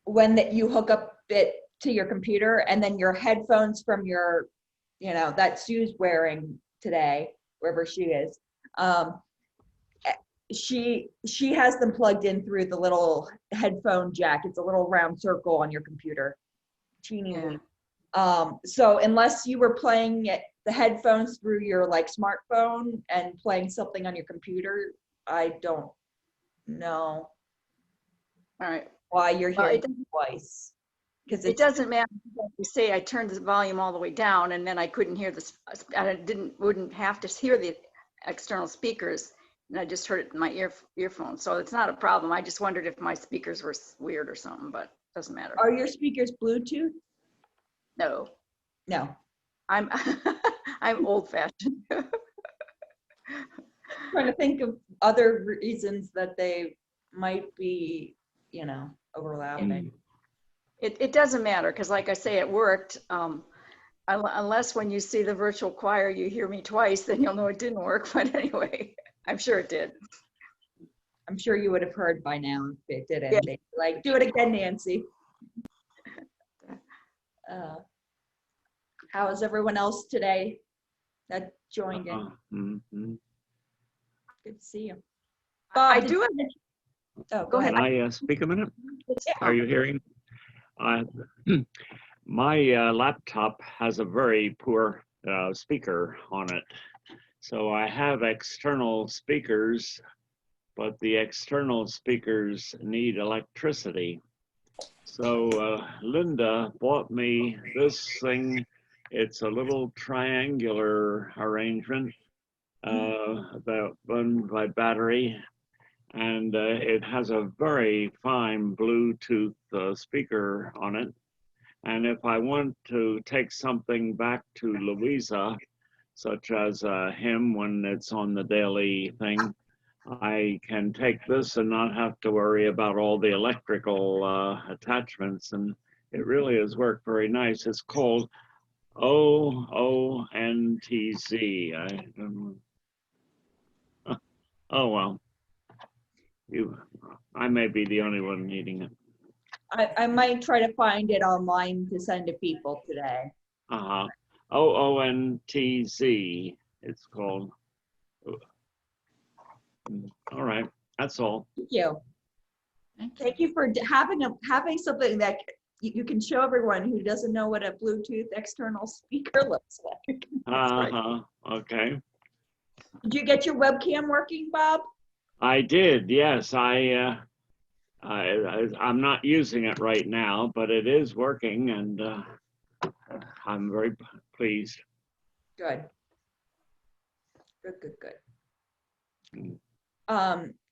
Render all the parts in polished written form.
when that you hook up it to your computer, and then your headphones from your, that Sue's wearing today, wherever she is. She has them plugged in through the little headphone jack. It's a little round circle on your computer, teeny weeny. So unless you were playing the headphones through your like smartphone and playing something on your computer, I don't know. All right. Why you're hearing it twice? Because it doesn't matter. You say I turned the volume all the way down, and then I couldn't hear this. I wouldn't have to hear the external speakers, and I just heard it in my earphones. So it's not a problem. I just wondered if my speakers were weird or something, but it doesn't matter. Are your speakers Bluetooth? No. No. I'm old-fashioned. Trying to think of other reasons that they might be, overlapping. It doesn't matter, because like I say, it worked. Unless when you see the virtual choir, you hear me twice, then you'll know it didn't work. But anyway, I'm sure it did. I'm sure you would have heard by now if it didn't. Yeah. They'd be like, do it again, Nancy. How is everyone else today that joined in? Good to see you. Bob, I do have. Oh, go ahead. Can I speak a minute? Yeah. Are you hearing? My laptop has a very poor speaker on it. So I have external speakers, but the external speakers need electricity. So Linda bought me this thing. It's a little triangular arrangement that runs by battery. And it has a very fine Bluetooth speaker on it. And if I want to take something back to Louisa, such as a hymn when it's on the daily thing, I can take this and not have to worry about all the electrical attachments. And it really has worked very nice. It's called OONTZ. I don't know. Oh, well. I may be the only one needing it. I might try to find it online to send to people today. OONTZ, it's called. All right, that's all. Thank you. Thank you for having something that you can show everyone who doesn't know what a Bluetooth external speaker looks like. Okay. Did you get your webcam working, Bob? I did, yes. I'm not using it right now, but it is working, and I'm very pleased. Good.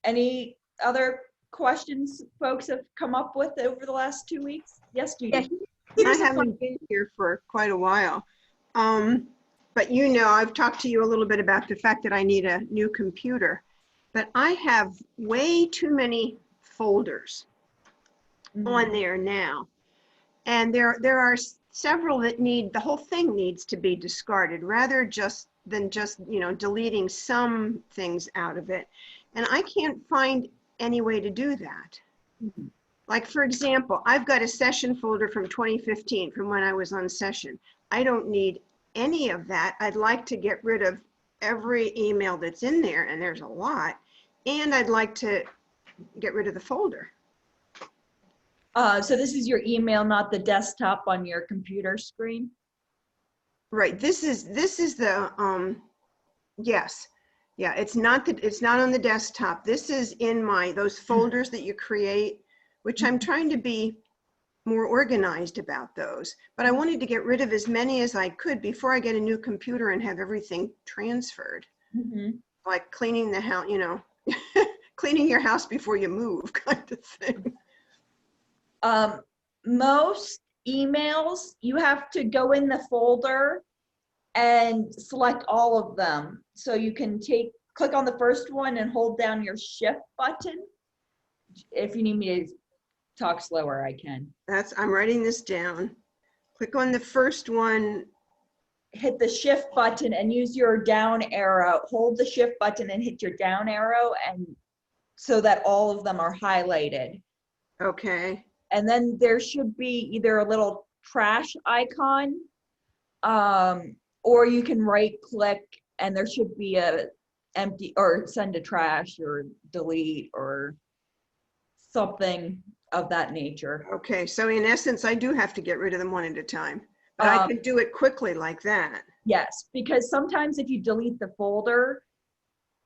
Any other questions folks have come up with over the last 2 weeks? Yes, Judy. I haven't been here for quite a while. But I've talked to you a little bit about the fact that I need a new computer. But I have way too many folders on there now. And there are several that the whole thing needs to be discarded rather than just deleting some things out of it. And I can't find any way to do that. Like, for example, I've got a session folder from 2015 from when I was on session. I don't need any of that. I'd like to get rid of every email that's in there, and there's a lot, and I'd like to get rid of the folder. So this is your email, not the desktop on your computer screen? Right, this is the, yes. Yeah, it's not on the desktop. This is in those folders that you create, which I'm trying to be more organized about those. But I wanted to get rid of as many as I could before I get a new computer and have everything transferred. Like cleaning the house, cleaning your house before you move kind of thing. Most emails, you have to go in the folder and select all of them. So you can click on the first one and hold down your shift button. If you need me to talk slower, I can. I'm writing this down. Click on the first one. Hit the shift button and use your down arrow. Hold the shift button and hit your down arrow, and so that all of them are highlighted. Okay. And then there should be either a little trash icon, or you can right click and there should be a empty or send to trash or delete or something of that nature. Okay, so in essence, I do have to get rid of them one at a time, but I can do it quickly like that. Yes, because sometimes if you delete the folder,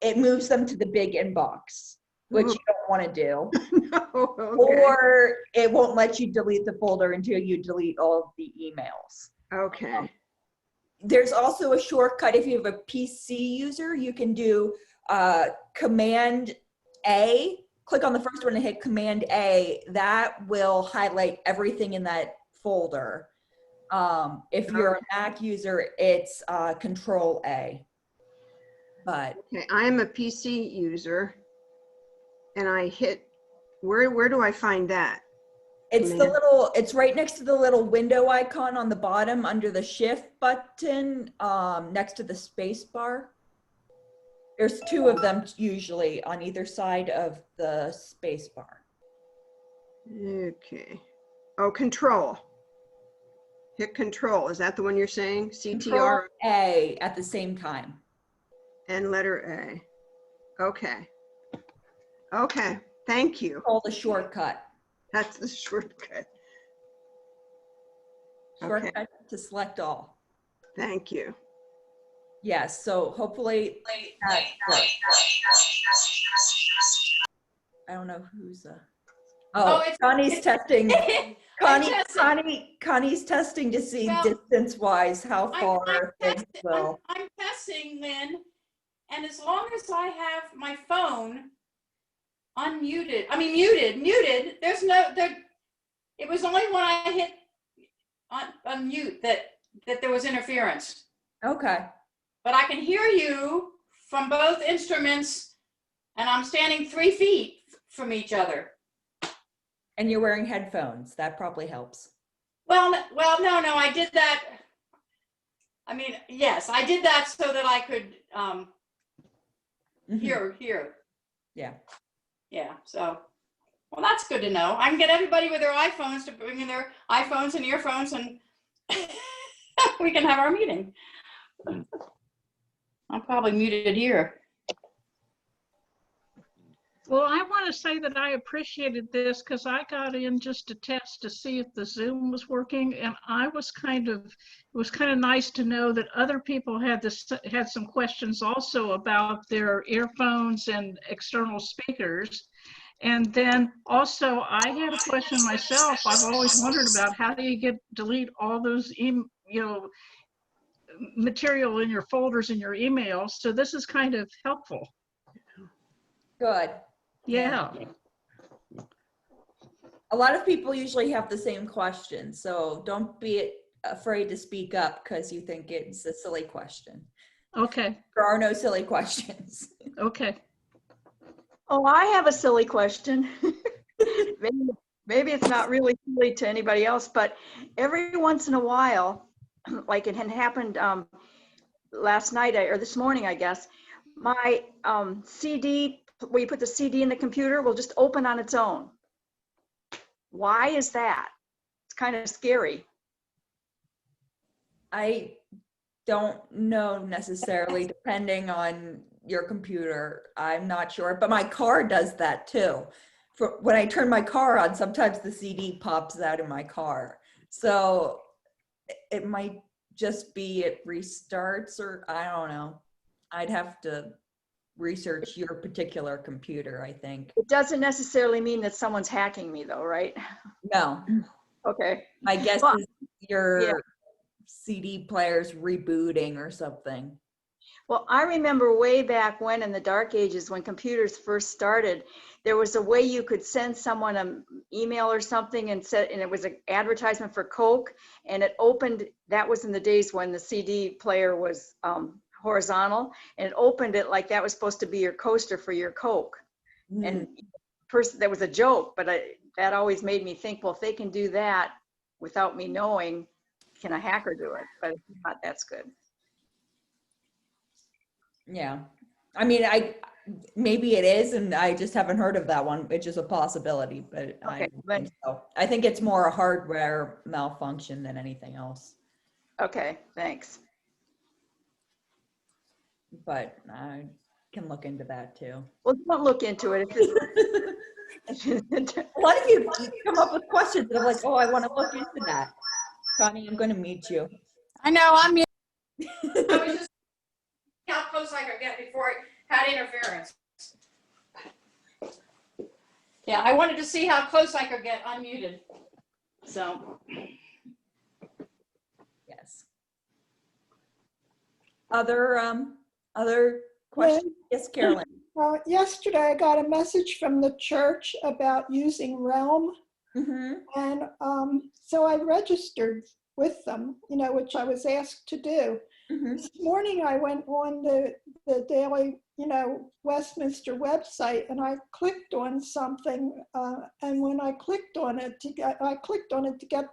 it moves them to the big inbox, which you don't want to do. No, okay. Or it won't let you delete the folder until you delete all of the emails. Okay, There's also a shortcut if you have a PC user, you can do Command A, click on the first one and hit Command A. That will highlight everything in that folder. If you're a Mac user, it's Control A. But okay, I am a PC user and I hit, where do I find that? it's the little, it's right next to the little window icon on the bottom under the Shift button, next to the space bar. There's two of them usually on either side of the space bar. Okay. Oh, control. Hit control. Is that the one you're saying? Control CTR A at the same time. and letter A. Okay. Okay. Thank you. Called a shortcut. That's the shortcut. Okay. Shortcut to select all. Thank you. Yes, so hopefully that works. I don't know who's Oh, oh, it's- Connie's testing. I'm testing. Connie's testing to see Well, distance-wise how I'm far things testing- will. I'm testing, Lynn, and as long as I have my phone muted, there's no, it was only when I hit unmute that there was interference. Okay, But I can hear you from both instruments, and I'm standing 3 feet from each other. and you're wearing headphones. That probably helps. Well, no, I did that. I mean, yes, I did that so that I could Mhm. hear. Yeah. Yeah, so, well, that's good to know. I can get everybody with their iPhones to bring in their iPhones and earphones, and we can have our meeting. I'm probably muted here. Well, I want to say that I appreciated this because I got in just to test to see if the Zoom was working, and it was kind of nice to know that other people had some questions also about their earphones and external speakers. And then also I had a question myself. I've always wondered about how do you delete all those material in your folders in your emails. So this is kind of helpful. Good. Yeah. A lot of people usually have the same question, so don't be afraid to speak up because you think it's a silly question. Okay. There are no silly questions. Okay. Oh, I have a silly question. Maybe it's not really silly to anybody else, but every once in a while, like it had happened last night or this morning, I guess, my CD, where you put the CD in the computer, will just open on its own. Why is that? It's kind of scary. I don't know necessarily, depending on your computer. I'm not sure, but my car does that too. When I turn my car on, sometimes the CD pops out in my car. So it might just be it restarts, or I don't know. I'd have to research your particular computer, I think. It doesn't necessarily mean that someone's hacking me though, right? No, Okay. my guess Well, is your yeah. CD player's rebooting or something. Well, I remember way back when in the dark ages when computers first started, there was a way you could send someone an email or something and it was an advertisement for Coke, and it opened, that was in the days when the CD player was horizontal, and it opened it like that was supposed to be your coaster for your Coke. And first there was a joke, but that always made me think, well, if they can do that without me knowing, can a hacker do it? But if not, that's good. Yeah. I mean, maybe it is, and I just haven't heard of that one, which is a possibility, but I Okay, don't but- think so. I think it's more a hardware malfunction than anything else, Okay, thanks. but I can look into that too. Well, don't look into it. If it's- A lot of you come up with questions that I'm like, oh, I want to look into that. Connie, I'm going to meet you. I know, I'm. I was just how close I could get before I had interference. Yeah, I wanted to see how close I could get unmuted. So, Yes. Other questions? Yes, Carolyn. Yesterday, I got a message from the church about using Realm. Mm-hmm. And so I registered with them, which I was asked to do. Mm-hmm. This morning, I went on the Daily, Westminster website, and I clicked on something. And when I clicked on it to get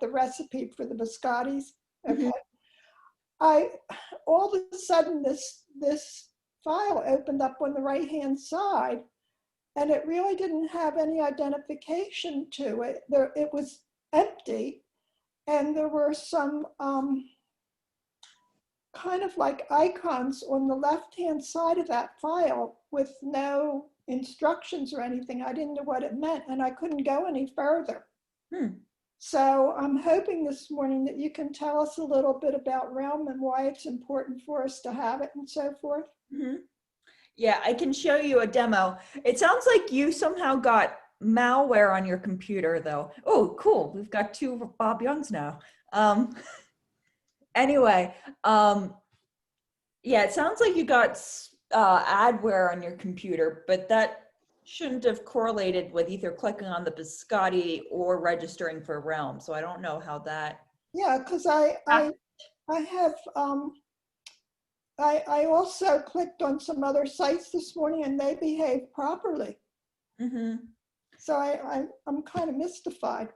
the recipe for the biscottis. Okay. All of a sudden, this file opened up on the right-hand side, and it really didn't have any identification to it. It was empty, and there were some kind of like icons on the left-hand side of that file with no instructions or anything. I didn't know what it meant, and I couldn't go any further. So I'm hoping this morning that you can tell us a little bit about Realm and why it's important for us to have it and so forth. Mm-hmm. Yeah, I can show you a demo. It sounds like you somehow got malware on your computer, though. Oh, cool. We've got two Bob Youngs now. Anyway, yeah, it sounds like you got adware on your computer, but that shouldn't have correlated with either clicking on the biscotti or registering for Realm. So I don't know how that. Yeah, because I have I also clicked on some other sites this morning and they behave properly. Mm-hmm. So I'm kind of mystified.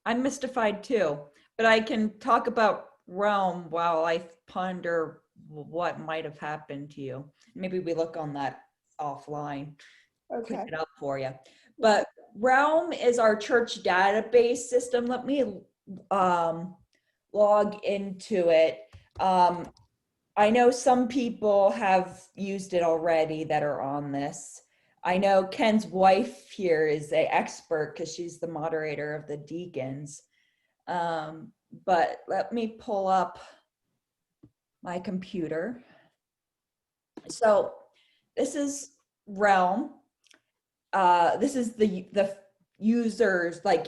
I'm mystified too, but I can talk about Realm while I ponder what might have happened to you. Maybe we look on that offline. Okay. Clean it up for you. But Realm is our church database system. Let me log into it. I know some people have used it already that are on this. I know Ken's wife here is an expert because she's the moderator of the deacons. But let me pull up my computer. So this is Realm. This is the users, like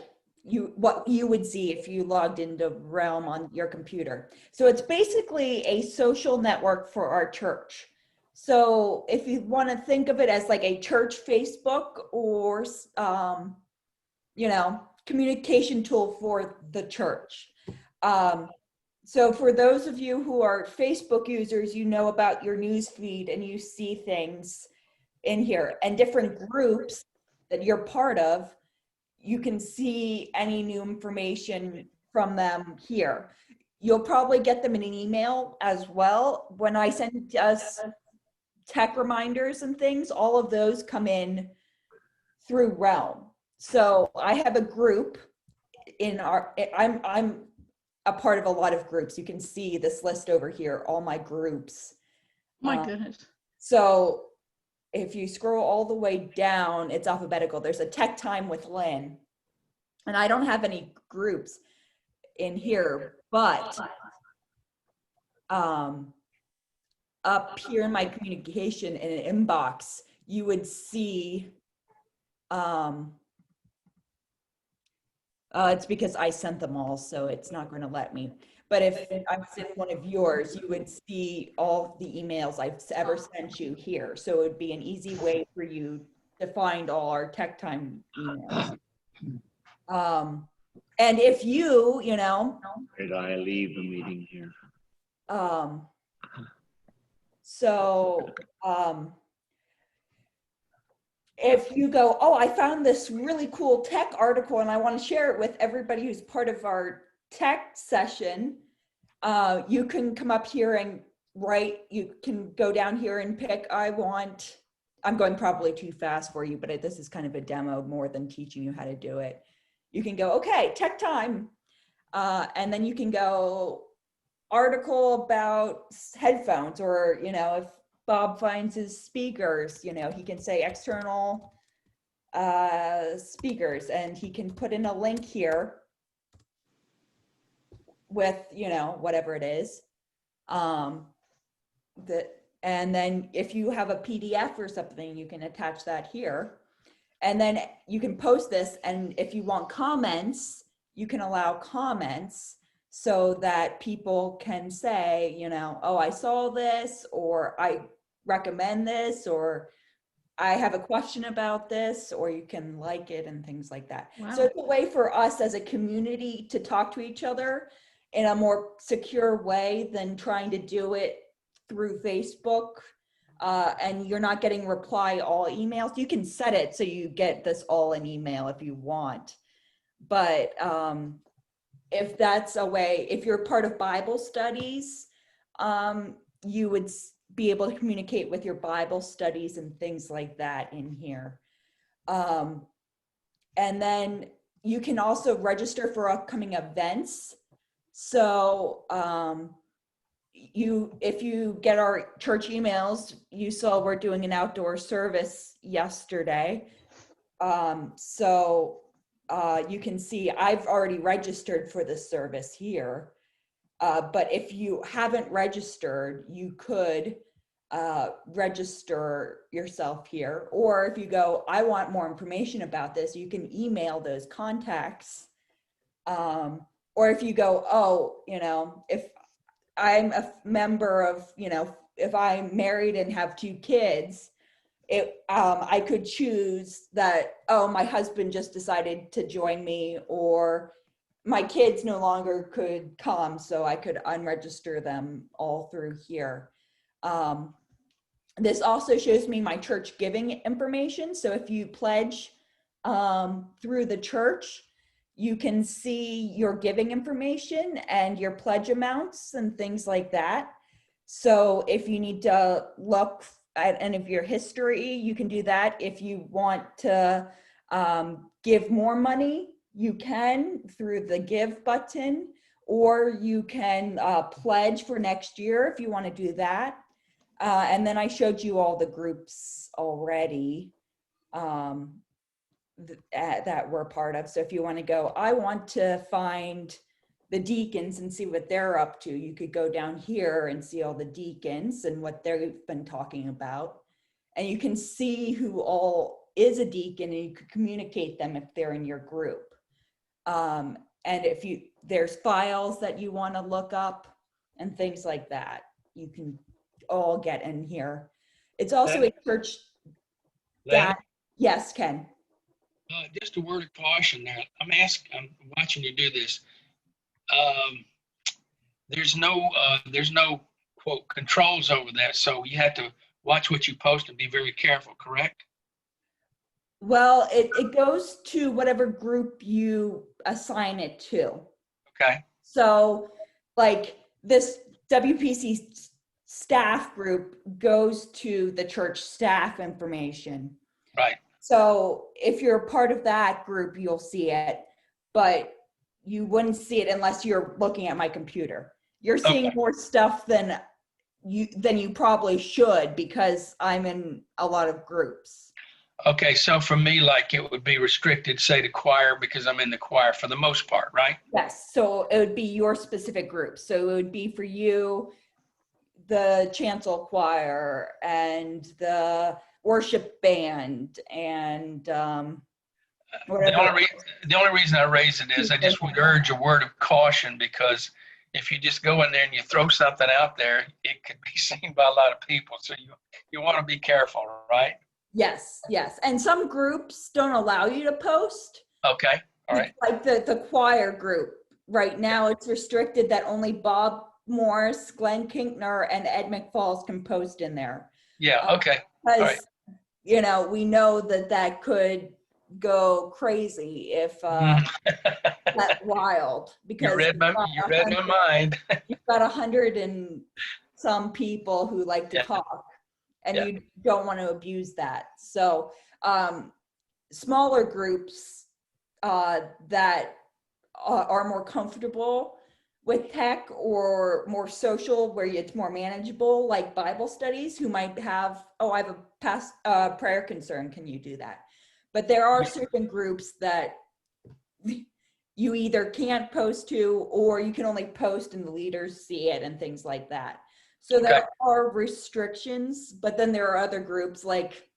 what you would see if you logged into Realm on your computer. So it's basically a social network for our church. So if you want to think of it as like a church Facebook or communication tool for the church. So for those of you who are Facebook users, you know about your news feed and you see things in here and different groups that you're part of. You can see any new information from them here. You'll probably get them in an email as well. When I send us tech reminders and things, all of those come in through Realm. So I have a group in I'm a part of a lot of groups. You can see this list over here, all my groups. My goodness. So if you scroll all the way down, it's alphabetical. There's a Tech Time with Lynn. And I don't have any groups in here, but up here in my communication in an inbox, you would see, it's because I sent them all, so it's not going to let me. But if I was in one of yours, you would see all the emails I've ever sent you here. So it would be an easy way for you to find all our Tech Time emails. And if you know. Did I leave the meeting here? If you go, oh, I found this really cool tech article and I want to share it with everybody who's part of our tech session, you can come up here and write, you can go down here and pick, I want I'm going probably too fast for you, but this is kind of a demo more than teaching you how to do it. You can go, okay, tech time. And then you can go article about headphones, or, if Bob finds his speakers, he can say external speakers, and he can put in a link here with, whatever it is. And then if you have a PDF or something, you can attach that here. And then you can post this, and if you want comments, you can allow comments so that people can say, oh, I saw this, or I recommend this, or I have a question about this, or you can like it and things like that. Wow. So it's a way for us as a community to talk to each other in a more secure way than trying to do it through Facebook. And you're not getting reply all emails. You can set it so you get this all in email if you want. But if that's a way, if you're part of Bible studies, you would be able to communicate with your Bible studies and things like that in here. And then you can also register for upcoming events. So if you get our church emails, you saw we're doing an outdoor service yesterday. So you can see I've already registered for the service here. But if you haven't registered, you could register yourself here. Or if you go, I want more information about this, you can email those contacts. Or if you go, oh, if I'm a member of, if I'm married and have 2 kids, I could choose that, oh, my husband just decided to join me, or my kids no longer could come, so I could unregister them all through here. This also shows me my church giving information. So if you pledge through the church, you can see your giving information and your pledge amounts and things like that. So if you need to look at any of your history, you can do that. If you want to give more money, you can through the give button, or you can pledge for next year if you want to do that. And then I showed you all the groups already that we're part of. So if you want to go, I want to find the deacons and see what they're up to, you could go down here and see all the deacons and what they've been talking about. And you can see who all is a deacon, and you could communicate them if they're in your group. And if there's files that you want to look up and things like that, you can all get in here. It's also a church that, yes, Ken. Just a word of caution there. I'm watching you do this. There's no quote controls over that, so you have to watch what you post and be very careful, correct? Well, it goes to whatever group you assign it to. Okay. So like this WPC staff group goes to the church staff information. Right. So if you're a part of that group, you'll see it, but you wouldn't see it unless you're looking at my computer. You're seeing more stuff than you probably should, because I'm in a lot of groups. Okay, so for me, like, it would be restricted, say, to choir, because I'm in the choir for the most part, right? Yes, so it would be your specific group. So it would be for you, the chancel choir and the worship band and whatever. The only reason I raise it is I just would urge a word of caution, because if you just go in there and you throw something out there, it could be seen by a lot of people. So you want to be careful, right? Yes, yes. And some groups don't allow you to post. Okay, all right. Like the choir group. Right now, it's restricted that only Bob Morris, Glenn Kinkner, and Ed McFalls can post in there. Yeah, okay. Because, All right. We know that could go crazy if that wild. Because you read my mind. You've got 100 and some people who like to talk. and Yeah. you don't want to abuse that. So smaller groups that are more comfortable with tech or more social, where it's more manageable, like Bible studies, who might have, oh, I have a past prayer concern, can you do that? But there are certain groups that you either can't post to, or you can only post and the leaders see it and things like that. So there are restrictions, but then there are other groups, like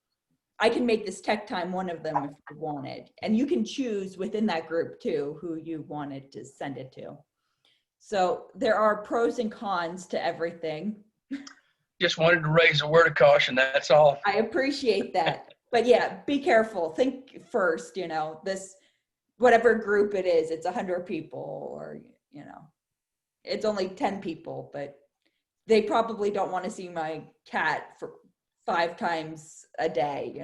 I can make this tech time one of them if you wanted. And you can choose within that group too, who you wanted to send it to. So there are pros and cons to everything. Just wanted to raise a word of caution, that's all. I appreciate that. But yeah, be careful. Think first, this, whatever group it is, it's 100 people or, it's only 10 people, but they probably don't want to see my cat for 5 times a day,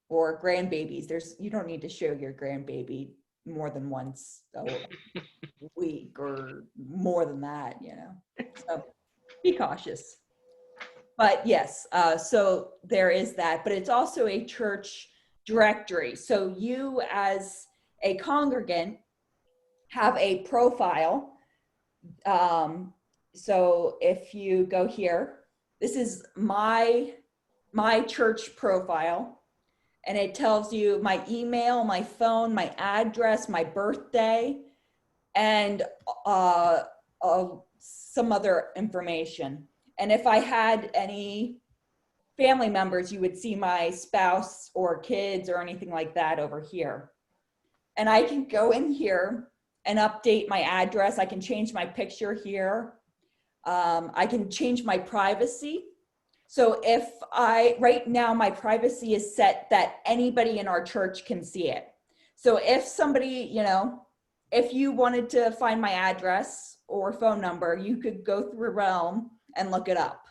or grandbabies. You don't need to show your grandbaby more than once a week or more than that, so be cautious. But yes, so there is that, but it's also a church directory. So you as a congregant have a profile. So if you go here, this is my church profile, and it tells you my email, my phone, my address, my birthday, and some other information. And if I had any family members, you would see my spouse or kids or anything like that over here. And I can go in here and update my address. I can change my picture here. I can change my privacy. So right now my privacy is set that anybody in our church can see it. So if somebody, if you wanted to find my address or phone number, you could go through Realm and look it up.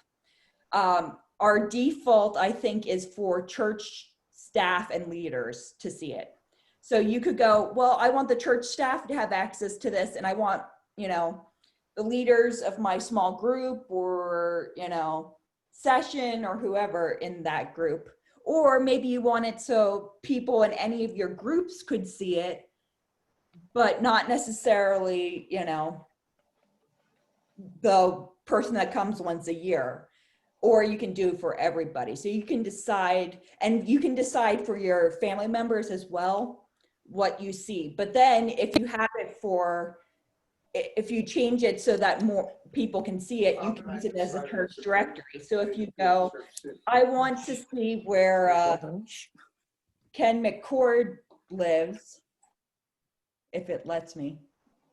Our default, I think, is for church staff and leaders to see it. So you could go, well, I want the church staff to have access to this, and I want, the leaders of my small group or, session or whoever in that group. Or maybe you want it so people in any of your groups could see it, but not necessarily, the person that comes once a year. Or you can do for everybody. So you can decide, and you can decide for your family members as well what you see. But then if you have it if you change it so that more people can see it, you can use it as a church directory. So if you go, I want to see where Ken McCord lives, if it lets me.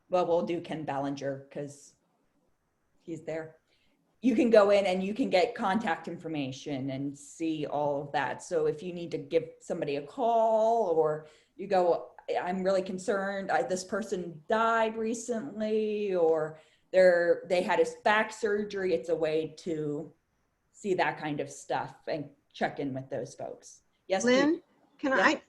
Well, we'll do Ken Ballinger because he's there. You can go in and you can get contact information and see all of that. So if you need to give somebody a call, or you go, I'm really concerned, this person died recently, or they had his back surgery, it's a way to see that kind of stuff and check in with those folks. Yes, Lynn, Yeah.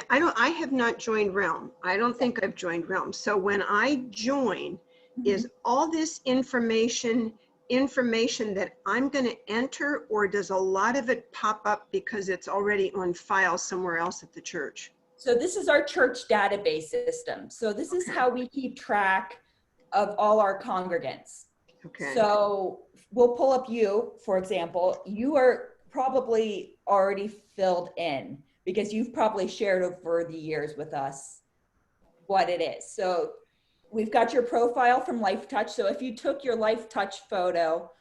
I have not joined Realm. I don't think I've joined Realm. So when I join, is all this information that I'm going to enter, or does a lot of it pop up because it's already on file somewhere else at the church? So this is our church database system. So this is how we keep track of all our congregants. Okay. So we'll pull up you, for example. You are probably already filled in because you've probably shared over the years with us what it is. So we've got your profile from LifeTouch. So if you took your LifeTouch photo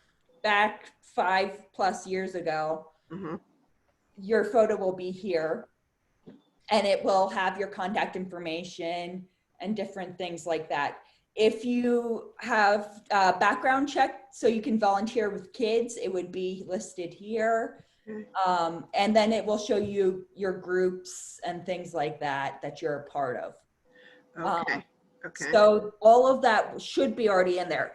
back 5+ years ago, your photo will be here, and it will have your contact information and different things like that. If you have a background check, so you can volunteer with kids, it would be listed here. And then it will show you your groups and things like that you're a part of. Okay. Okay. So all of that should be already in there.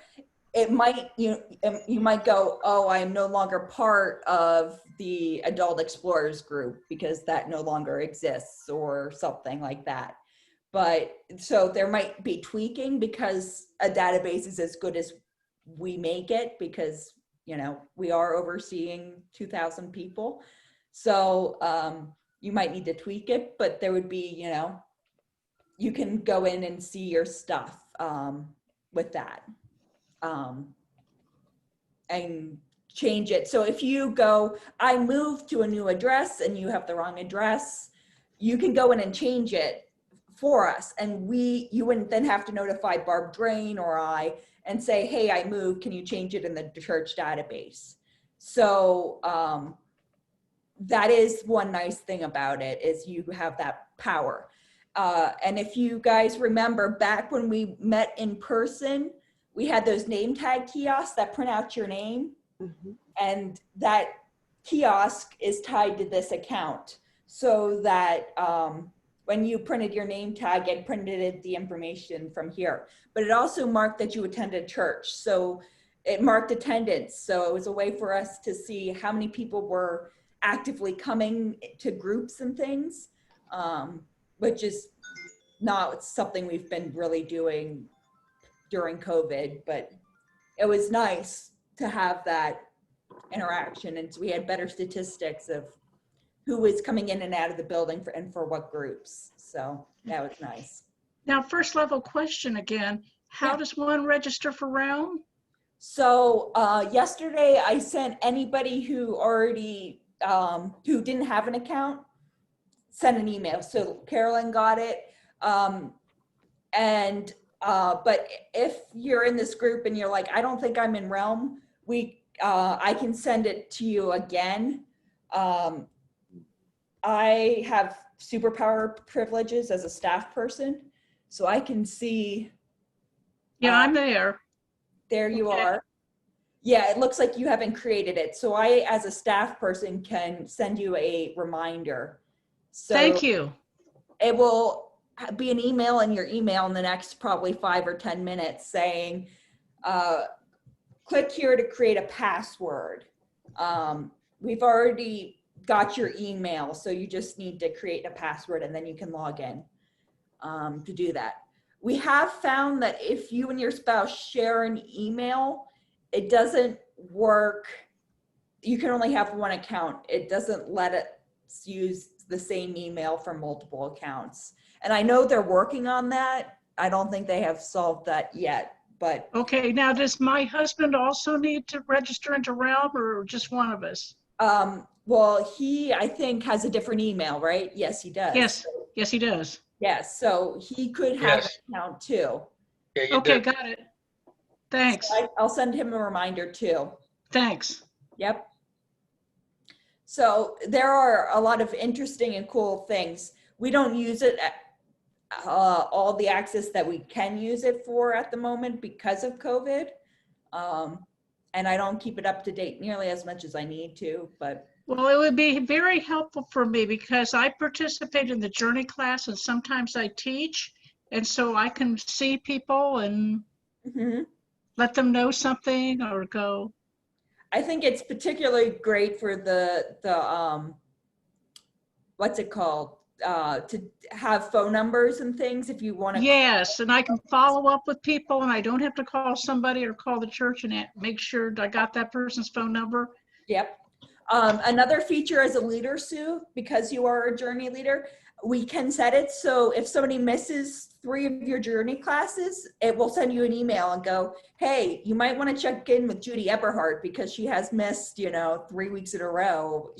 It might, you might go, oh, I'm no longer part of the Adult Explorers group because that no longer exists or something like that. But so there might be tweaking because a database is as good as we make it, because we are overseeing 2,000 people. So you might need to tweak it, but there would be, you can go in and see your stuff with that and change it. So if you go, I moved to a new address and you have the wrong address, you can go in and change it for us. And you wouldn't then have to notify Barb Drain or I and say, hey, I moved, can you change it in the church database? So that is one nice thing about it, is you have that power. And if you guys remember back when we met in person, we had those name tag kiosks that print out your name. Mhm. And that kiosk is tied to this account, so that when you printed your name tag, it printed the information from here. But it also marked that you attended church. So it marked attendance. So it was a way for us to see how many people were actively coming to groups and things, which is not something we've been really doing during COVID, but it was nice to have that interaction. And so we had better statistics of who was coming in and out of the building and for what groups. So that was nice. Now, first level question again, how Yeah. does one register for Realm? So yesterday I sent anybody who already, who didn't have an account, sent an email. So Carolyn got it. But if you're in this group and you're like, I don't think I'm in Realm, I can send it to you again. I have superpower privileges as a staff person, so I can see. Yeah, I'm there. There you Okay. are. Yeah, it looks like you haven't created it. So I, as a staff person, can send you a reminder. So Thank you. it will be an email in your email in the next probably 5 or 10 minutes saying, click here to create a password. We've already got your email, so you just need to create a password and then you can log in to do that. We have found that if you and your spouse share an email, it doesn't work. You can only have one account. It doesn't let it use the same email for multiple accounts. And I know they're working on that. I don't think they have solved that yet, but Okay, now does my husband also need to register into Realm, or just one of us? well, he, I think, has a different email, right? Yes, he does. Yes, yes, he does. Yes, so he could have Yes. an account too. Yeah, you Okay, do. got it. Thanks, I'll send him a reminder too. thanks. Yep. So there are a lot of interesting and cool things. We don't use it at all the access that we can use it for at the moment because of COVID. And I don't keep it up to date nearly as much as I need to, but Well, it would be very helpful for me because I participate in the Journey class and sometimes I teach. And so I can see people and mhm. let them know something or go. I think it's particularly great for the what's it called? To have phone numbers and things if you want to. Yes, and I can follow up with people and I don't have to call somebody or call the church and make sure I got that person's phone number. Yep. Another feature as a leader, Sue, because you are a journey leader, we can set it so if somebody misses 3 of your journey classes, it will send you an email and go, hey, you might want to check in with Judy Eberhardt because she has missed, 3 weeks in a row.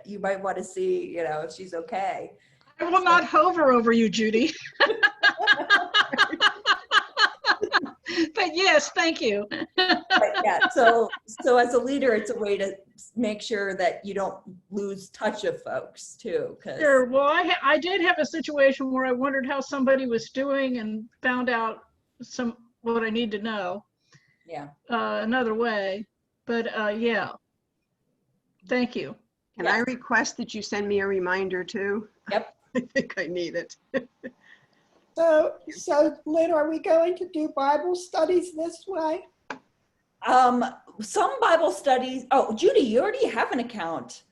You might want to see, if she's okay. I will not hover over you, Judy. But yes, thank you. But yeah, so as a leader, it's a way to make sure that you don't lose touch of folks too. Sure. Well, I did have a situation where I wondered how somebody was doing and found out what I need to know Yeah. another way. But yeah, thank you. Can I request that you send me a reminder too? Yep. I think I need it. So Lynn, are we going to do Bible studies this way? Some Bible studies. Oh, Judy, you already have an account.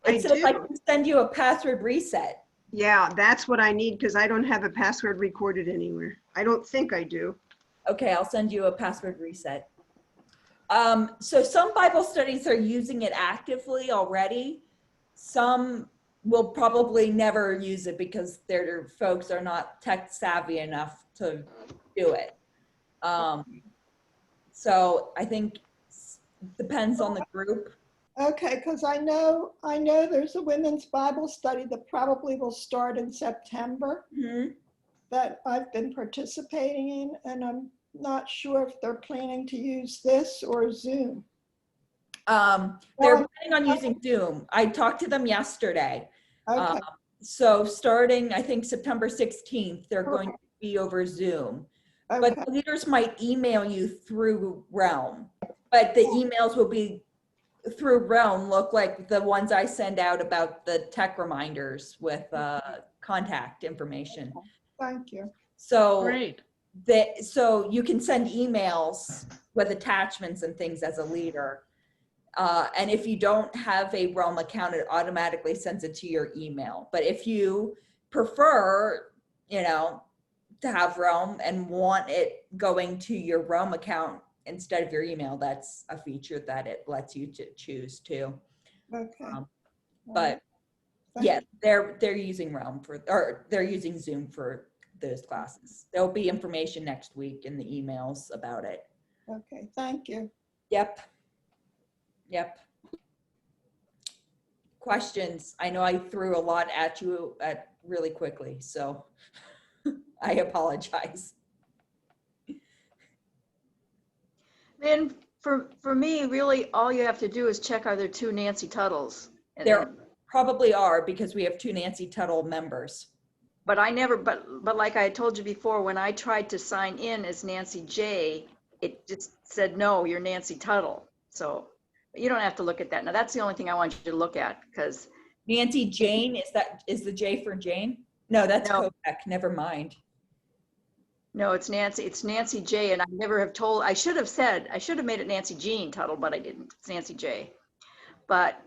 I It says I do. can send you a password reset. Yeah, that's what I need because I don't have a password recorded anywhere. I don't think I do. Okay, I'll send you a password reset. So some Bible studies are using it actively already. Some will probably never use it because their folks are not tech savvy enough to do it. So I think depends on the group. Okay, because I know there's a women's Bible study that probably will start in September Mhm. that I've been participating in, and I'm not sure if they're planning to use this or Zoom. They're planning on using Zoom. I talked to them yesterday. Okay, So starting, I think September 16th, they're going to be over Zoom. But okay, the leaders might email you through Realm, but the emails will be through Realm, look like the ones I send out about the tech reminders with contact information. thank you. So Great. so you can send emails with attachments and things as a leader. And if you don't have a Realm account, it automatically sends it to your email. But if you prefer, to have Realm and want it going to your Realm account instead of your email, that's a feature that it lets you to choose too. Okay. But yeah, they're using Realm or they're using Zoom for those classes. There'll be information next week in the emails about it. Okay, thank you. Yep. Questions? I know I threw a lot at you really quickly, so I apologize. Then for me, really, all you have to do is check, are there two Nancy Tuttles? And There then- probably are because we have 2 Nancy Tuttle members. But I never, but like I told you before, when I tried to sign in as Nancy J, it just said, no, you're Nancy Tuttle. So you don't have to look at that. Now, that's the only thing I want you to look at, because Nancy Jane, is the J for Jane? No, that's No. Kobeck. Never mind. no, it's Nancy J, and I never have told, I should have made it Nancy Jean Tuttle, but I didn't. It's Nancy J. But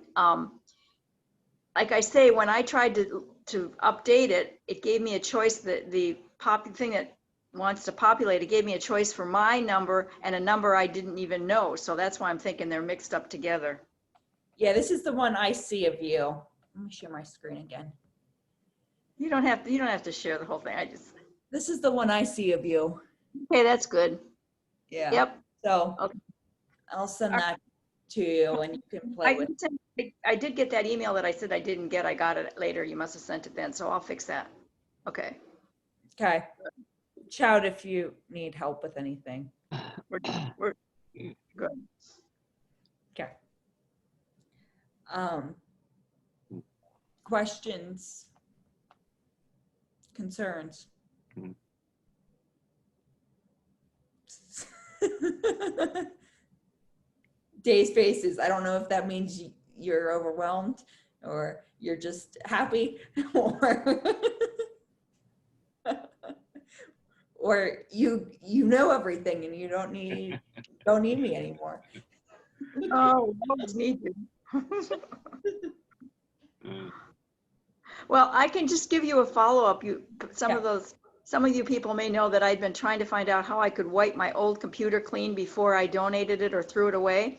like I say, when I tried to update it, it gave me a choice that the thing that wants to populate, it gave me a choice for my number and a number I didn't even know. So that's why I'm thinking they're mixed up together. Yeah, this is the one I see of you. Let me share my screen again. You don't have to share the whole thing. This is the one I see of you. Okay, that's good. Yeah. Yep. So Okay. I'll send that to you and you can play with it. I did get that email that I said I didn't get. I got it later. You must have sent it then. So I'll fix that. Okay. Okay. Shout if you need help with anything. We're good. Okay. Questions? Concerns? Day's faces. I don't know if that means you're overwhelmed or you're just happy or or you know everything and you don't need me anymore. Oh, we always need you. Well, I can just give you a follow-up. Some of you people may know that I'd been trying to find out how I could wipe my old computer clean before I donated it or threw it away.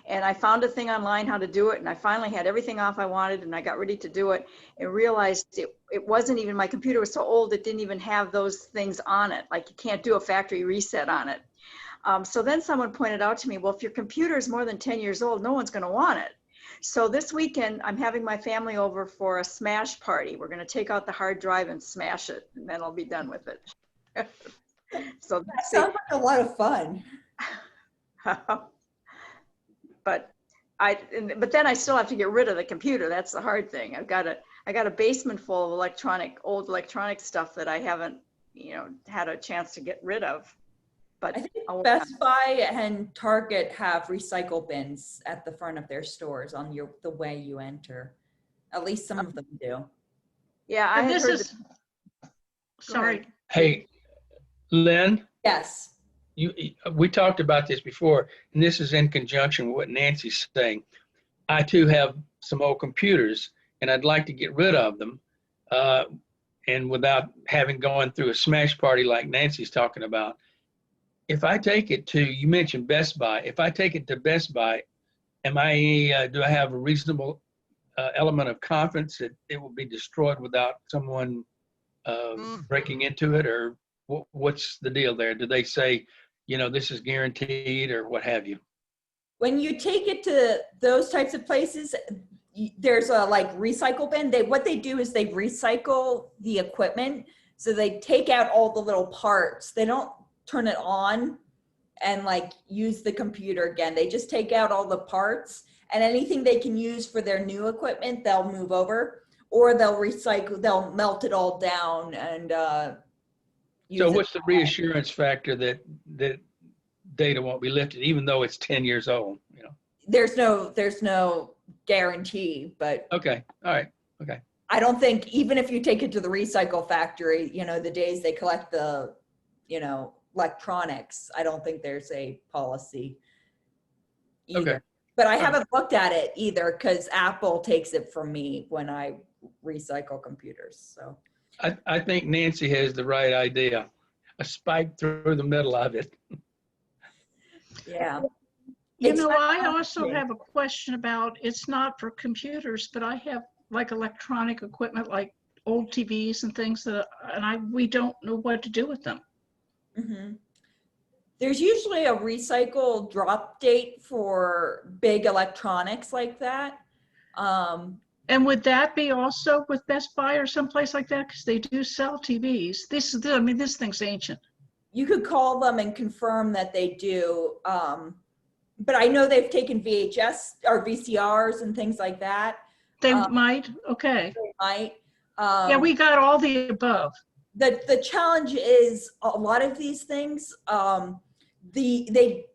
And I found a thing online how to do it, and I finally had everything off I wanted, and I got ready to do it and realized it wasn't even, my computer was so old it didn't even have those things on it. Like, you can't do a factory reset on it. So then someone pointed out to me, well, if your computer is more than 10 years old, no one's going to want it. So this weekend, I'm having my family over for a smash party. We're going to take out the hard drive and smash it, and then I'll be done with it. So That sounds like a lot of fun. but then I still have to get rid of the computer. That's the hard thing. I got a basement full of old electronic stuff that I haven't, had a chance to get rid of. But I think Best Buy and Target have recycle bins at the front of their stores on the way you enter. At least some of them do. Yeah, I had heard Sorry. Hey, Lynn, Yes. we talked about this before, and this is in conjunction with what Nancy's saying. I too have some old computers, and I'd like to get rid of them, and without having gone through a smash party like Nancy's talking about. if I take it to, you mentioned Best Buy, if I take it to Best Buy, do I have a reasonable element of confidence that it will be destroyed without someone breaking into it, or what's the deal there? Do they say, this is guaranteed, or what have you? When you take it to those types of places, there's a like recycle bin. What they do is they recycle the equipment. So they take out all the little parts. They don't turn it on and like use the computer again. They just take out all the parts, and anything they can use for their new equipment, they'll move over, or they'll recycle, they'll melt it all down and So what's the reassurance factor that data won't be lifted, even though it's 10 years old? There's no guarantee, but Okay, all right, okay. I don't think, even if you take it to the recycle factory, the days they collect the, electronics, I don't think there's a policy either. Okay. But I haven't looked at it either, because Apple takes it from me when I recycle computers, so. I think Nancy has the right idea. A spike through the middle of it. Yeah. I also have a question about, it's not for computers, but I have like electronic equipment, like old TVs and things we don't know what to do with them. Mm-hmm. There's usually a recycle drop date for big electronics like that. And would that be also with Best Buy or someplace like that? Because they do sell TVs. This thing's ancient. You could call them and confirm that they do. But I know they've taken VHS or VCRs and things like that. They might, okay. They might. Yeah, we got all the above. The challenge is a lot of these things, they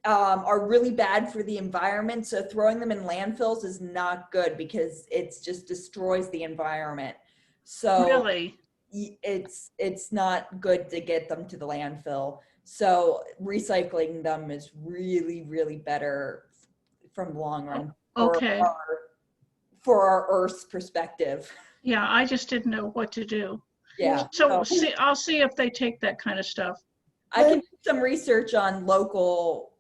are really bad for the environment. So throwing them in landfills is not good, because it's just destroys the environment. So Really? it's not good to get them to the landfill. So recycling them is really, really better from the long run. Okay. For our Earth's perspective. Yeah, I just didn't know what to do. Yeah. So I'll see if they take that kind of stuff. I can do some research on local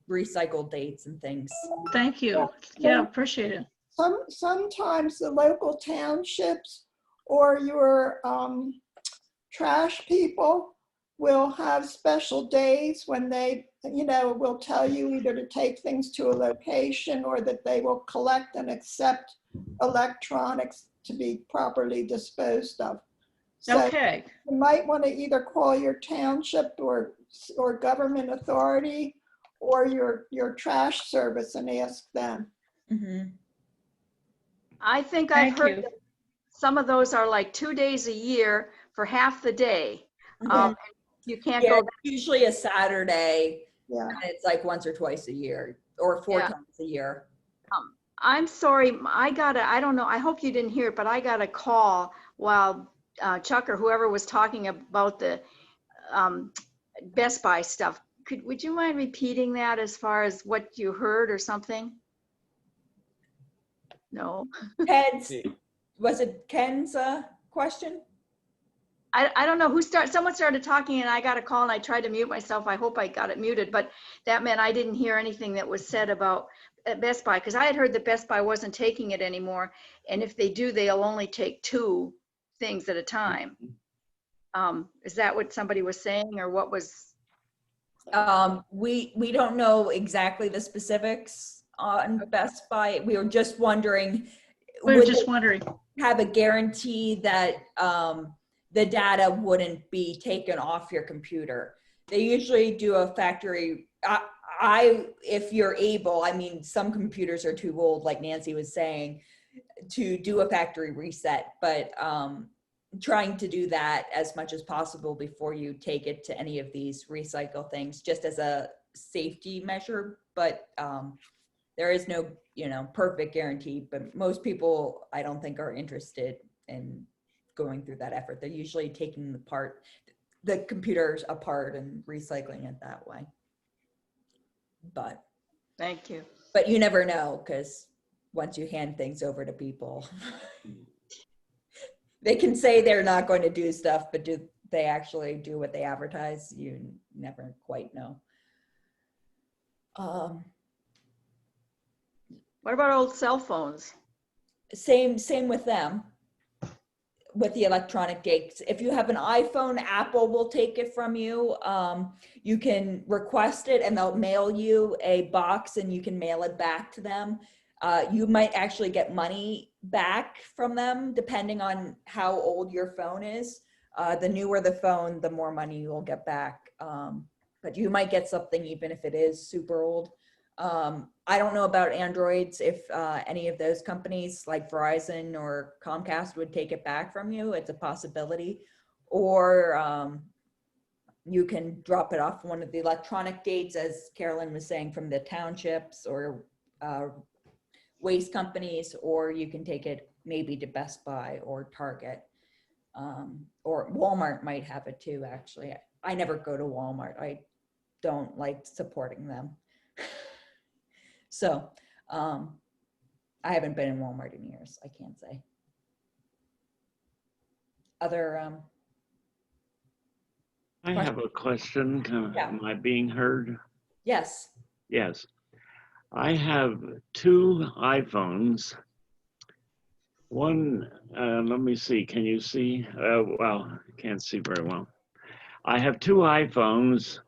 recycle dates and things. Thank you. Yeah, appreciate it. Sometimes the local townships or your trash people will have special days when they, will tell you either to take things to a location or that they will collect and accept electronics to be properly disposed of. So Okay. you might want to either call your township or government authority or your trash service and ask them. Mm-hmm. I think I've Thank heard you. that some of those are like 2 days a year for half the day. You can't Yeah, go it's usually a Saturday, Yeah. and it's like once or twice a year, or 4 Yeah. times a year. I'm sorry, I don't know, I hope you didn't hear it, but I got a call while Chuck or whoever was talking about the Best Buy stuff. Would you mind repeating that as far as what you heard or something? No. Was it Ken's question? I don't know someone started talking and I got a call and I tried to mute myself. I hope I got it muted, but that meant I didn't hear anything that was said about Best Buy, because I had heard that Best Buy wasn't taking it anymore. And if they do, they'll only take 2 things at a time. Is that what somebody was saying, or what was? We don't know exactly the specifics on Best Buy. We were just wondering, We were would just they wondering. have a guarantee that the data wouldn't be taken off your computer? They usually do a factory. If you're able, some computers are too old, like Nancy was saying, to do a factory reset, but trying to do that as much as possible before you take it to any of these recycle things, just as a safety measure. But there is no, perfect guarantee, but most people, I don't think, are interested in going through that effort. They're usually taking the computers apart and recycling it that way. But Thank you. But you never know, because once you hand things over to people, they can say they're not going to do stuff, but they actually do what they advertise, you never quite know. What about old cell phones? Same with them, with the electronic gates. If you have an iPhone, Apple will take it from you. You can request it and they'll mail you a box and you can mail it back to them. You might actually get money back from them depending on how old your phone is. The newer the phone, the more money you'll get back. But you might get something even if it is super old. I don't know about Androids, if any of those companies like Verizon or Comcast would take it back from you. It's a possibility. Or you can drop it off one of the electronic gates, as Carolyn was saying, from the townships or waste companies, or you can take it maybe to Best Buy or Target. Or Walmart might have it too, actually. I never go to Walmart. I don't like supporting them. So I haven't been in Walmart in years, I can't say. Other, I have a question. Yeah. Am I being heard? yes. Yes. I have 2 iPhones. One, let me see, can you see? Well, I can't see very well. I have 2 iPhones.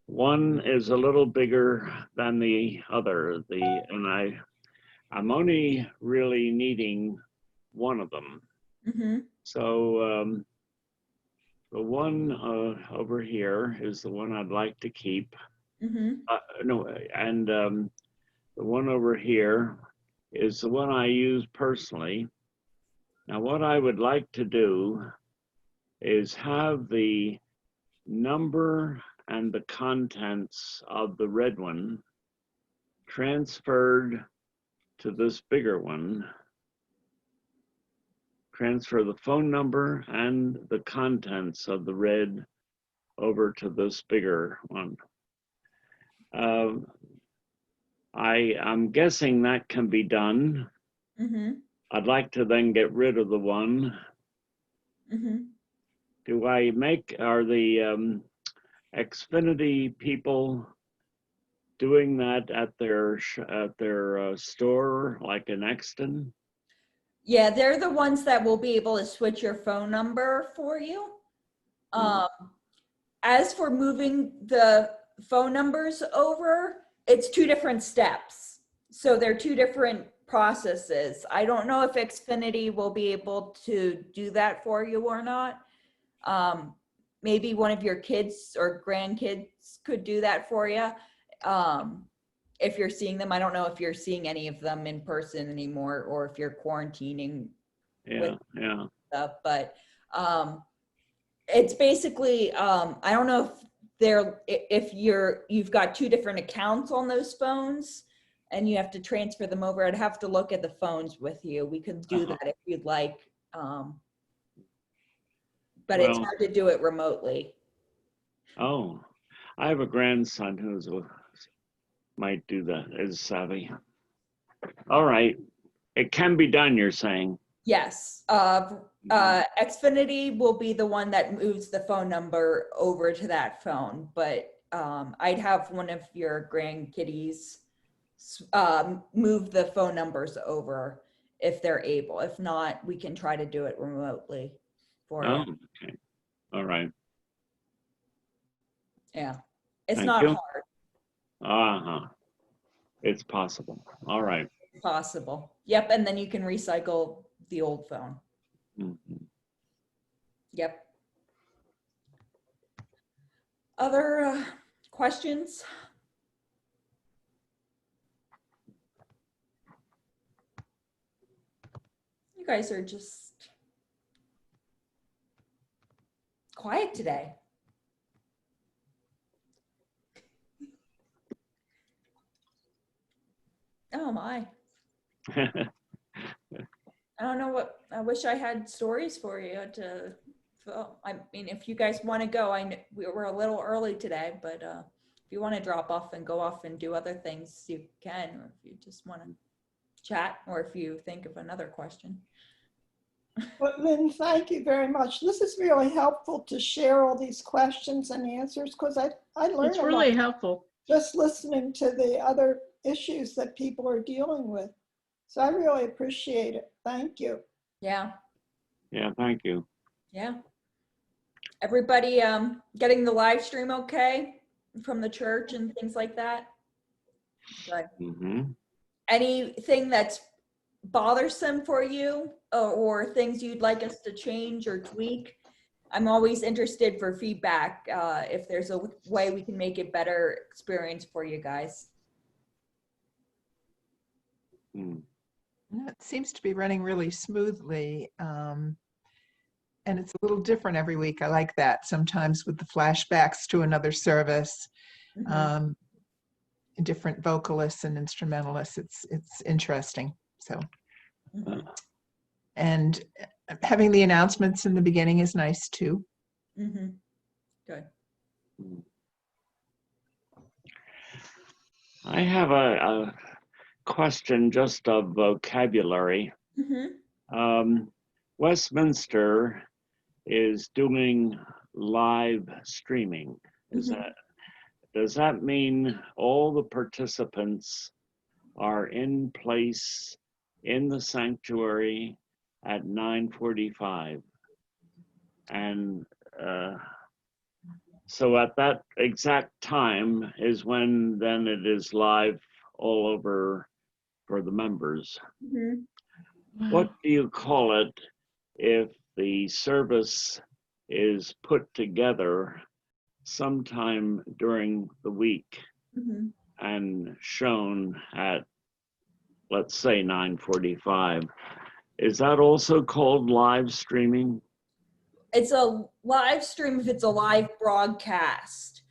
One is a little bigger than the other, and I'm only really needing one of them. Mm-hmm. So the one over here is the one I'd like to keep. Mm-hmm. No, and the one over here is the one I use personally. Now, what I would like to do is have the number and the contents of the red one transferred to this bigger one. Transfer the phone number and the contents of the red over to this bigger one. I'm guessing that can be done. Mm-hmm. I'd like to then get rid of the one. Mm-hmm. Are the Xfinity people doing that at their store, like in Exton? Yeah, they're the ones that will be able to switch your phone number for you. As for moving the phone numbers over, it's 2 different steps. So they're 2 different processes. I don't know if Xfinity will be able to do that for you or not. Maybe one of your kids or grandkids could do that for you. If you're seeing them, I don't know if you're seeing any of them in person anymore, or if you're quarantining with stuff, but it's basically, I don't know if you've got 2 different accounts on those phones and you have to transfer them over. I'd have to look at the phones with you. We could do that if you'd like. But it's hard to do it remotely. Oh, I have a grandson who's might do that, is savvy. All right, it can be done, you're saying? Yes. Xfinity will be the one that moves the phone number over to that phone, but I'd have one of your grandkiddies move the phone numbers over if they're able. If not, we can try to do it remotely for you. Okay. All right. Yeah. It's Thank not you. hard. It's possible. All right. Possible. Yep. And then you can recycle the old phone. Mm-hmm. Yep. Other questions? You guys are just quiet today. Oh my. I don't know what, I wish I had stories for you to, I mean, if you guys want to go, we were a little early today, but if you want to drop off and go off and do other things, you can, or if you just want to chat, or if you think of another question. But Lynn, thank you very much. This is really helpful to share all these questions and answers because I learned It's a really lot helpful. just listening to the other issues that people are dealing with. So I really appreciate it. Thank you. Yeah, Yeah, thank you. yeah. Everybody getting the live stream okay from the church and things like that? Good. Hmm. Anything that's bothersome for you or things you'd like us to change or tweak? I'm always interested for feedback if there's a way we can make it better experience for you guys. Mm. Yeah, it seems to be running really smoothly. And it's a little different every week. I like that. Sometimes with the flashbacks to another service, Mhm. different vocalists and instrumentalists. It's interesting. So, Mhm. and having the announcements in the beginning is nice too. Mhm. Good. I have a question just of vocabulary. Mhm. Westminster is doing live streaming. Mhm. Does that mean all the participants are in place in the sanctuary at 9:45? And so at that exact time is when then it is live all over for the members. Mhm. What do you call it if the service is put together sometime during the week Mhm. and shown at, let's say, 9:45? Is that also called live streaming? It's a live stream if it's a live broadcast.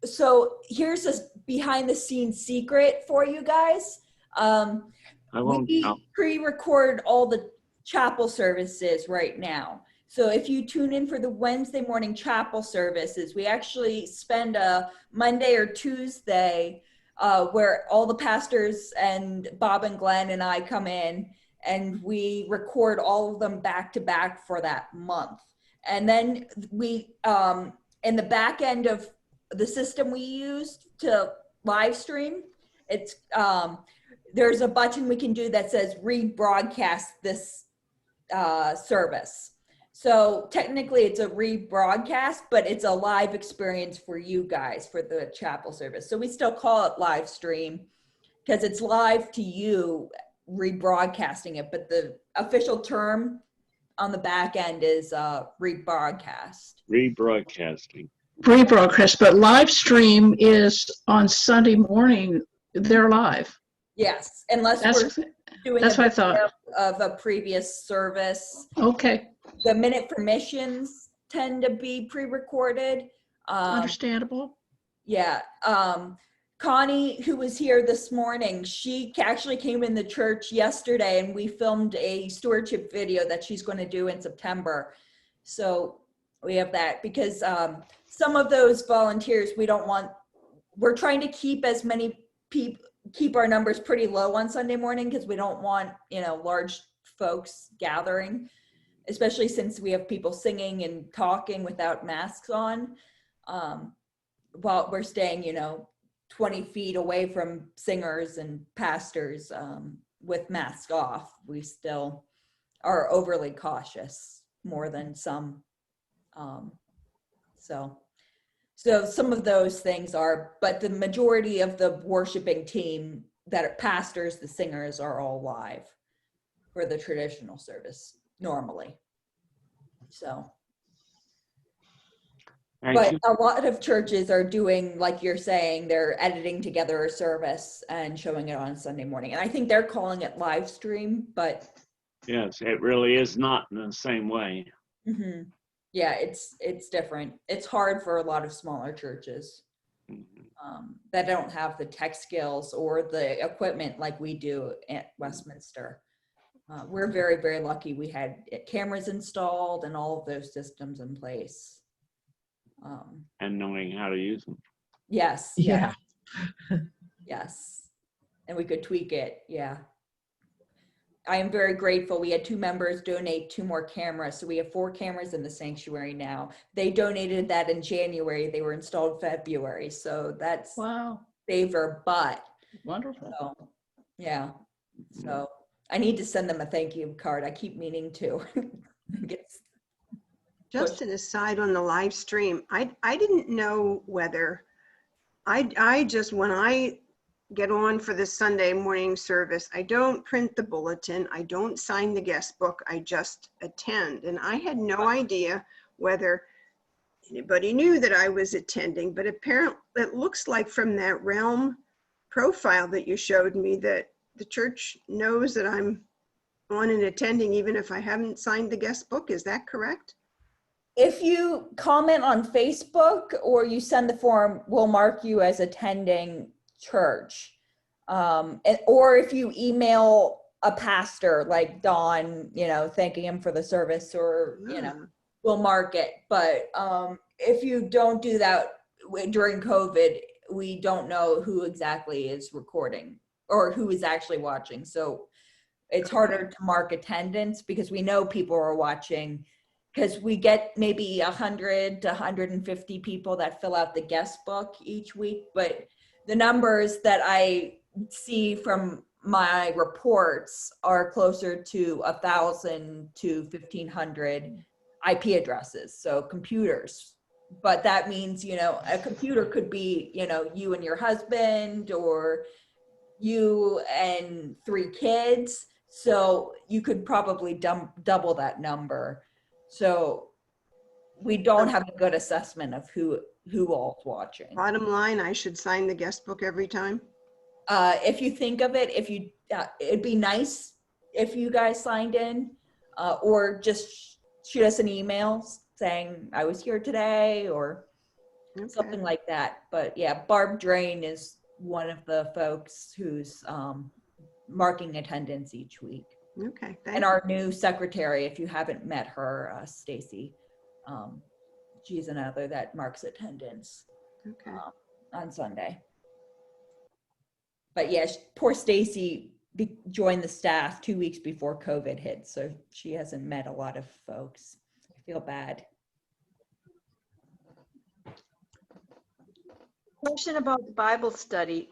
So here's a behind the scenes secret for you guys. I won't. We pre-record all the chapel services right now. So if you tune in for the Wednesday morning chapel services, we actually spend a Monday or Tuesday where all the pastors and Bob and Glenn and I come in and we record all of them back to back for that month. And then we, in the back end of the system we use to live stream, it's, there's a button we can do that says rebroadcast this service. So technically it's a rebroadcast, but it's a live experience for you guys for the chapel service. So we still call it live stream because it's live to you rebroadcasting it, but the official term on the back end is rebroadcast. Rebroadcasting. Rebroadcast, but live stream is on Sunday morning. They're live. Yes, unless That's, we're doing that's a what I thought. video of a previous service. Okay, The minute for missions tend to be pre-recorded. understandable. Yeah. Connie, who was here this morning, she actually came in the church yesterday and we filmed a stewardship video that she's going to do in September. So we have that because some of those volunteers, we're trying to keep as many people, keep our numbers pretty low on Sunday morning because we don't want, large folks gathering, especially since we have people singing and talking without masks on. While we're staying, 20 feet away from singers and pastors with masks off, we still are overly cautious more than some. So some of those things are, but the majority of the worshiping team that are pastors, the singers are all live for the traditional service normally. So. But a lot of churches are doing, like you're saying, they're editing together a service and showing it on Sunday morning. And I think they're calling it live stream, but. Yes, it really is not in the same way. Mm-hmm. Yeah, it's different. It's hard for a lot of smaller churches that don't have the tech skills or the equipment like we do at Westminster. We're very, very lucky we had cameras installed and all of those systems in place. And knowing how to use them. Yes. Yeah. Yes. And we could tweak it. Yeah. I am very grateful. We had 2 members donate 2 more cameras. So we have 4 cameras in the sanctuary now. They donated that in January. They were installed February. So that's Wow, favor, but wonderful. so, yeah. So I need to send them a thank you card. I keep meaning to. Just an aside on the live stream, I didn't know whether, I just, when I get on for the Sunday morning service, I don't print the bulletin, I don't sign the guest book, I just attend. And I had no idea whether anybody knew that I was attending, but apparently it looks like from that Realm profile that you showed me that the church knows that I'm on and attending even if I haven't signed the guest book. Is that correct? If you comment on Facebook or you send the form, we'll mark you as attending church. Or if you email a pastor like Don, thanking him for the service, or, we'll mark it. But if you don't do that during COVID, we don't know who exactly is recording or who is actually watching. So it's harder to mark attendance because we know people are watching, because we get maybe 100 to 150 people that fill out the guest book each week. But the numbers that I see from my reports are closer to 1,000 to 1,500 IP addresses, so computers. But that means, a computer could be, you and your husband, or you and 3 kids. So you could probably double that number. So we don't have a good assessment of who all's watching. Bottom line, I should sign the guest book every time. If you think of it, it'd be nice if you guys signed in, or just shoot us an email saying I was here today, or something like that. But yeah, Barb Drain is one of the folks who's marking attendance each week. Okay. And our new secretary, if you haven't met her, Stacy, she's another that marks attendance on Sunday. But yeah, poor Stacy joined the staff 2 weeks before COVID hit, so she hasn't met a lot of folks. I feel bad. Question about the Bible study.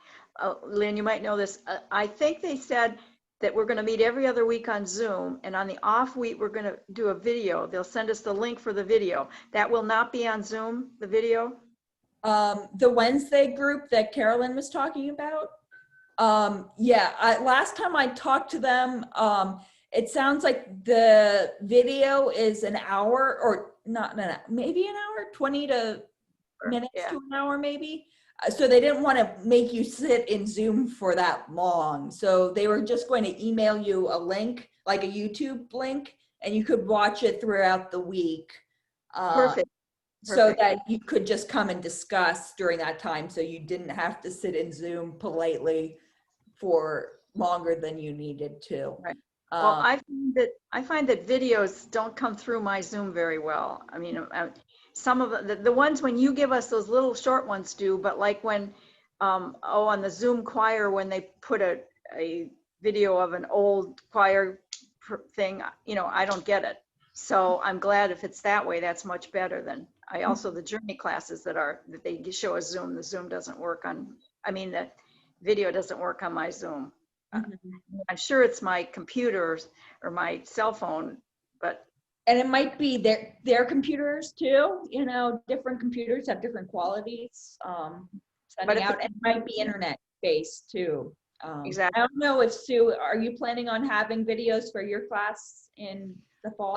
Lynn, you might know this. I think they said that we're going to meet every other week on Zoom, and on the off week, we're going to do a video. They'll send us the link for the video. That will not be on Zoom, the video? The Wednesday group that Carolyn was talking about? Last time I talked to them, it sounds like the video is an hour, or not, maybe an hour, 20 minutes to an hour maybe. So they didn't want to make you sit in Zoom for that long. So they were just going to email you a link, like a YouTube link, and you could watch it throughout the week. Perfect. So that you could just come and discuss during that time, so you didn't have to sit in Zoom politely for longer than you needed to. Right. Well, I find that videos don't come through my Zoom very well. I mean, some of the ones when you give us those little short ones do, but like when, on the Zoom choir, when they put a video of an old choir thing, I don't get it. So I'm glad if it's that way, that's much better than, the journey classes that they show a Zoom, the Zoom doesn't work on, the video doesn't work on my Zoom. I'm sure it's my computer or my cell phone, but. And it might be their computers too, different computers have different qualities. But it might be internet based too. Exactly. I don't know if Sue, are you planning on having videos for your class in the fall?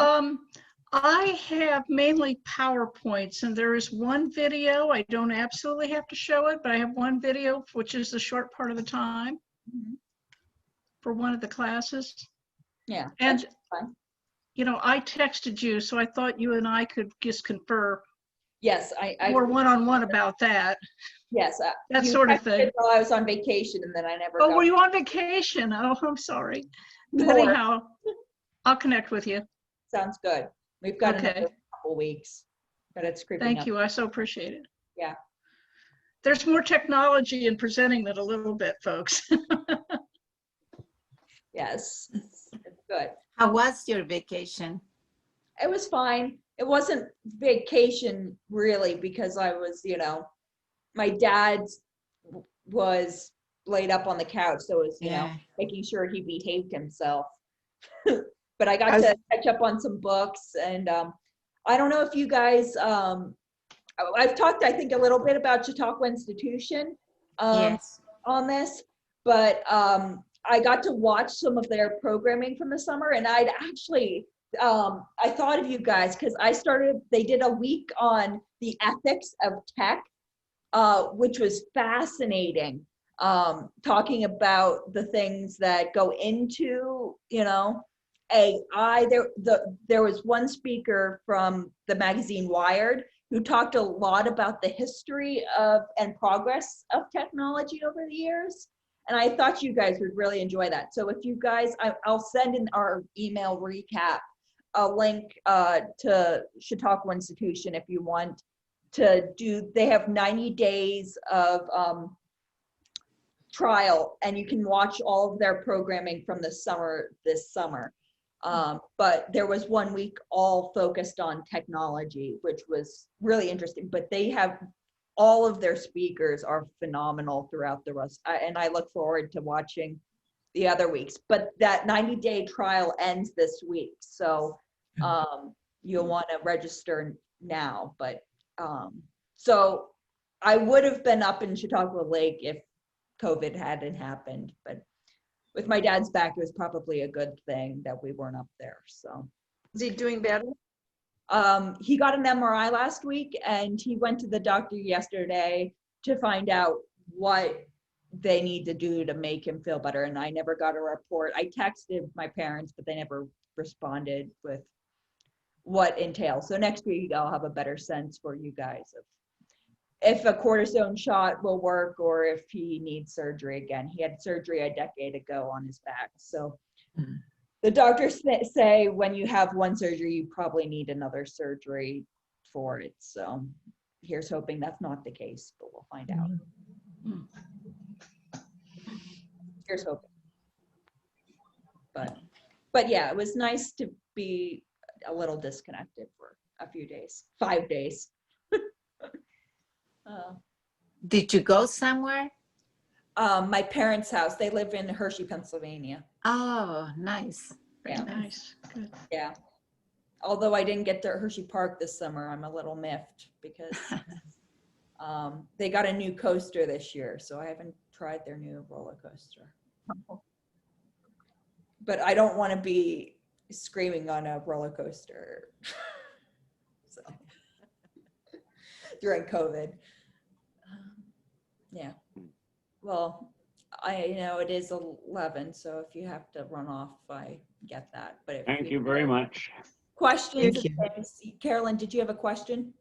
I have mainly PowerPoints, and there is one video. I don't absolutely have to show it, but I have one video, which is the short part of the time for one of the classes. Yeah. And, fine. I texted you, so I thought you and I could just confer. Yes, more one-on-one about that. Yes. That sort of thing. While I was on vacation, and then I never. Oh, were you on vacation? Oh, I'm sorry. But anyhow, I'll connect with you. Sounds good. We've got another couple weeks, but it's creeping Thank up. you. I so appreciate it. Yeah. There's more technology in presenting than a little bit, folks. Yes, it's good. How was your vacation? It was fine. It wasn't vacation really because I was, my dad was laid up on the couch, so it was, making sure he behaved himself. But I got to catch up on some books, and I don't know if you guys, I've talked, I think, a little bit about Chautauqua Institution Yes. on this, but I got to watch some of their programming from the summer, and I'd actually, I thought of you guys because they did a week on the ethics of tech, which was fascinating, talking about the things that go into, AI. There was one speaker from the magazine Wired who talked a lot about the history of and progress of technology over the years. And I thought you guys would really enjoy that. So if you guys, I'll send in our email recap a link to Chautauqua Institution if you want to do. They have 90 days of trial, and you can watch all of their programming from this summer. But there was 1 week all focused on technology, which was really interesting. But they have all of their speakers are phenomenal throughout the rest, and I look forward to watching the other weeks. But that 90-day trial ends this week, so you'll want to register now. But so I would have been up in Chautauqua Lake if COVID hadn't happened, but with my dad's back, it was probably a good thing that we weren't up there. So Is he doing better? he got an MRI last week, and he went to the doctor yesterday to find out what they need to do to make him feel better. And I never got a report. I texted my parents, but they never responded with what entails. So next week I'll have a better sense for you guys of if a cortisone shot will work or if he needs surgery again. He had surgery a decade ago on his back. So the doctors say when you have one surgery, you probably need another surgery for it. So here's hoping that's not the case, but we'll find out. Here's hoping. But yeah, it was nice to be a little disconnected for a few days, 5 days. Did you go somewhere? My parents' house, they live in Hershey, Pennsylvania. Oh, nice. Yeah. Nice, good. Yeah. Although I didn't get to Hershey Park this summer, I'm a little miffed because they got a new coaster this year, so I haven't tried their new roller coaster. But I don't want to be screaming on a roller coaster so, during COVID. Yeah. Well, I know it is 11, so if you have to run off, I get that. But if Thank you very much. Questions? Thank you. Carolyn, did you have a question?